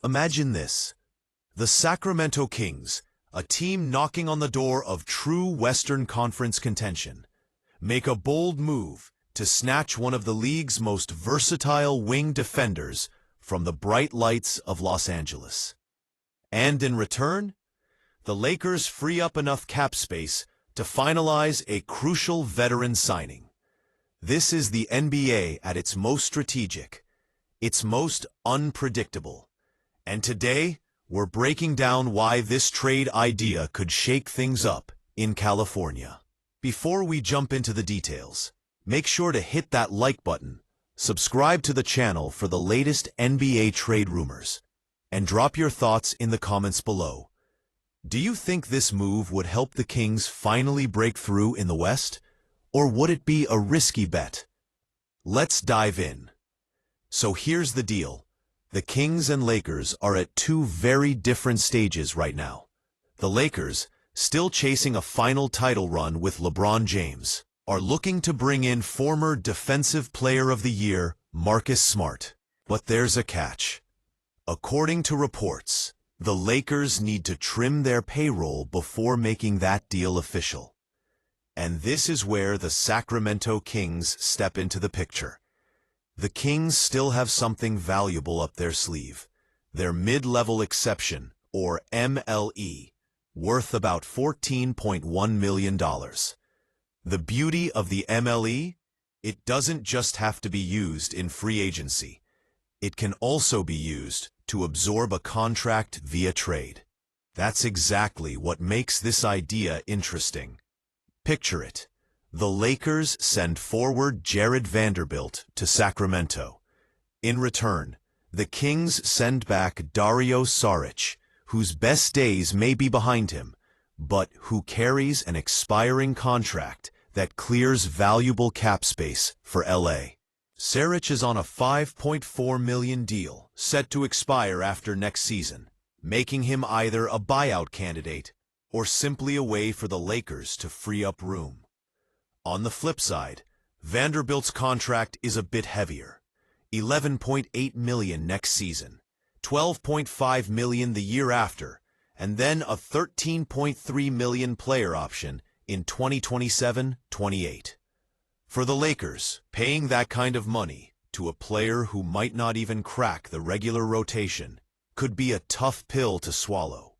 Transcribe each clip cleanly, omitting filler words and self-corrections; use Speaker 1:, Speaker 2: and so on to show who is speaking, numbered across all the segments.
Speaker 1: Imagine this. The Sacramento Kings, a team knocking on the door of true Western Conference contention, make a bold move to snatch one of the league's most versatile wing defenders from the bright lights of Los Angeles. And in return, the Lakers free up enough cap space to finalize a crucial veteran signing. This is the NBA at its most strategic, its most unpredictable. And today, we're breaking down why this trade idea could shake things up in California. Before we jump into the details, make sure to hit that like button, subscribe to the channel for the latest NBA trade rumors, and drop your thoughts in the comments below. Do you think this move would help the Kings finally break through in the West, or would it be a risky bet? Let's dive in. So here's the deal. The Kings and Lakers are at two very different stages right now. The Lakers, still chasing a final title run with LeBron James, are looking to bring in former Defensive Player of the Year Marcus Smart. But there's a catch. According to reports, the Lakers need to trim their payroll before making that deal official. And this is where the Sacramento Kings step into the picture. The Kings still have something valuable up their sleeve, their mid-level exception, or MLE, worth about $14.1 million. The beauty of the MLE? It doesn't just have to be used in free agency. It can also be used to absorb a contract via trade. That's exactly what makes this idea interesting. Picture it. The Lakers send forward Jarred Vanderbilt to Sacramento. In return, the Kings send back Dario Saric, whose best days may be behind him, but who carries an expiring contract that clears valuable cap space for LA. Saric is on a $5.4 million deal set to expire after next season, making him either a buyout candidate or simply a way for the Lakers to free up room. On the flip side, Vanderbilt's contract is a bit heavier. $11.8 million next season, $12.5 million the year after, and then a $13.3 million player option in 2027-28. For the Lakers, paying that kind of money to a player who might not even crack the regular rotation could be a tough pill to swallow.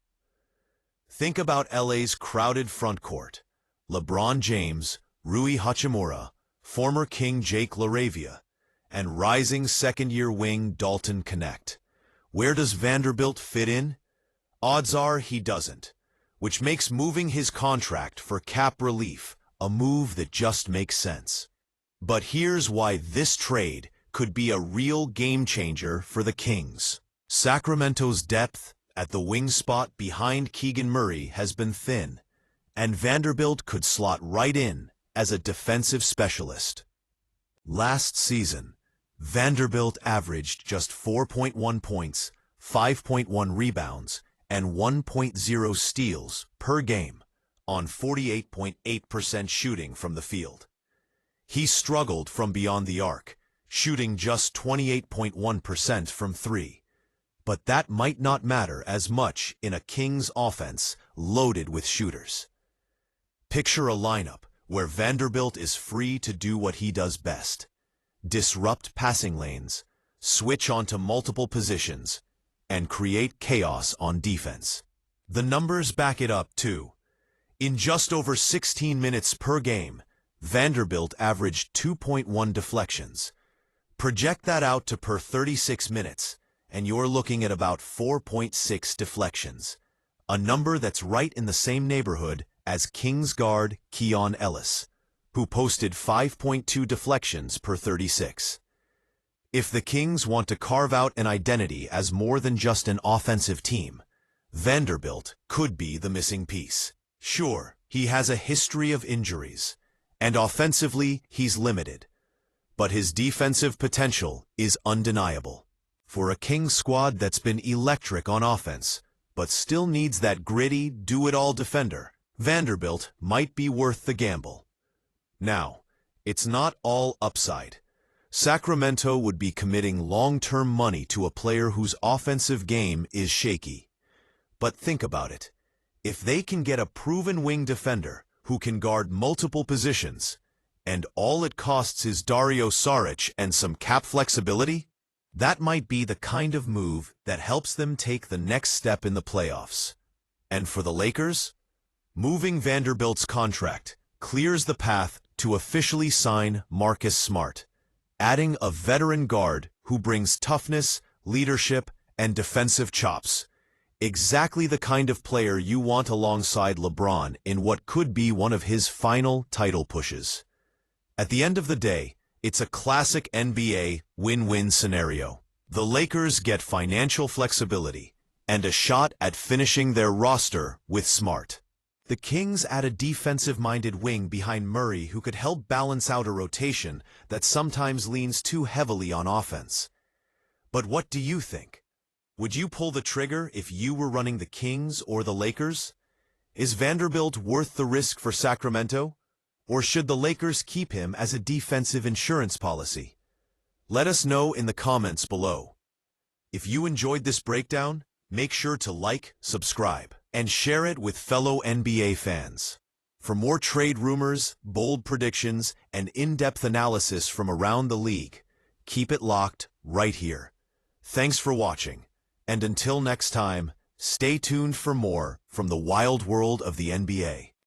Speaker 1: Think about LA's crowded front court. LeBron James, Rui Hachimura, former King Jake LaRavia, and rising second-year wing Dalton Knecht. Where does Vanderbilt fit in? Odds are he doesn't, which makes moving his contract for cap relief a move that just makes sense. But here's why this trade could be a real game-changer for the Kings. Sacramento's depth at the wing spot behind Keegan Murray has been thin, and Vanderbilt could slot right in as a defensive specialist. Last season, Vanderbilt averaged just 4.1 points, 5.1 rebounds, and 1.0 steals per game on 48.8% shooting from the field. He struggled from beyond the arc, shooting just 28.1% from three. But that might not matter as much in a Kings offense loaded with shooters. Picture a lineup where Vanderbilt is free to do what he does best: disrupt passing lanes, switch onto multiple positions, and create chaos on defense. The numbers back it up, too. In just over 16 minutes per game, Vanderbilt averaged 2.1 deflections. Project that out to per 36 minutes, and you're looking at about 4.6 deflections, a number that's right in the same neighborhood as Kings guard Keon Ellis, who posted 5.2 deflections per 36. If the Kings want to carve out an identity as more than just an offensive team, Vanderbilt could be the missing piece. Sure, he has a history of injuries, and offensively he's limited, but his defensive potential is undeniable. For a Kings squad that's been electric on offense, but still needs that gritty, do-it-all defender, Vanderbilt might be worth the gamble. Now, it's not all upside. Sacramento would be committing long-term money to a player whose offensive game is shaky. But think about it. If they can get a proven wing defender who can guard multiple positions, and all it costs is Dario Saric and some cap flexibility, that might be the kind of move that helps them take the next step in the playoffs. And for the Lakers, moving Vanderbilt's contract clears the path to officially sign Marcus Smart, adding a veteran guard who brings toughness, leadership, and defensive chops. Exactly the kind of player you want alongside LeBron in what could be one of his final title pushes. At the end of the day, it's a classic NBA win-win scenario. The Lakers get financial flexibility and a shot at finishing their roster with Smart. The Kings add a defensive-minded wing behind Murray who could help balance out a rotation that sometimes leans too heavily on offense. But what do you think? Would you pull the trigger if you were running the Kings or the Lakers? Is Vanderbilt worth the risk for Sacramento? Or should the Lakers keep him as a defensive insurance policy? Let us know in the comments below. If you enjoyed this breakdown, make sure to like, subscribe, and share it with fellow NBA fans. For more trade rumors, bold predictions, and in-depth analysis from around the league, keep it locked right here. Thanks for watching, and until next time, stay tuned for more from the wild world of the NBA.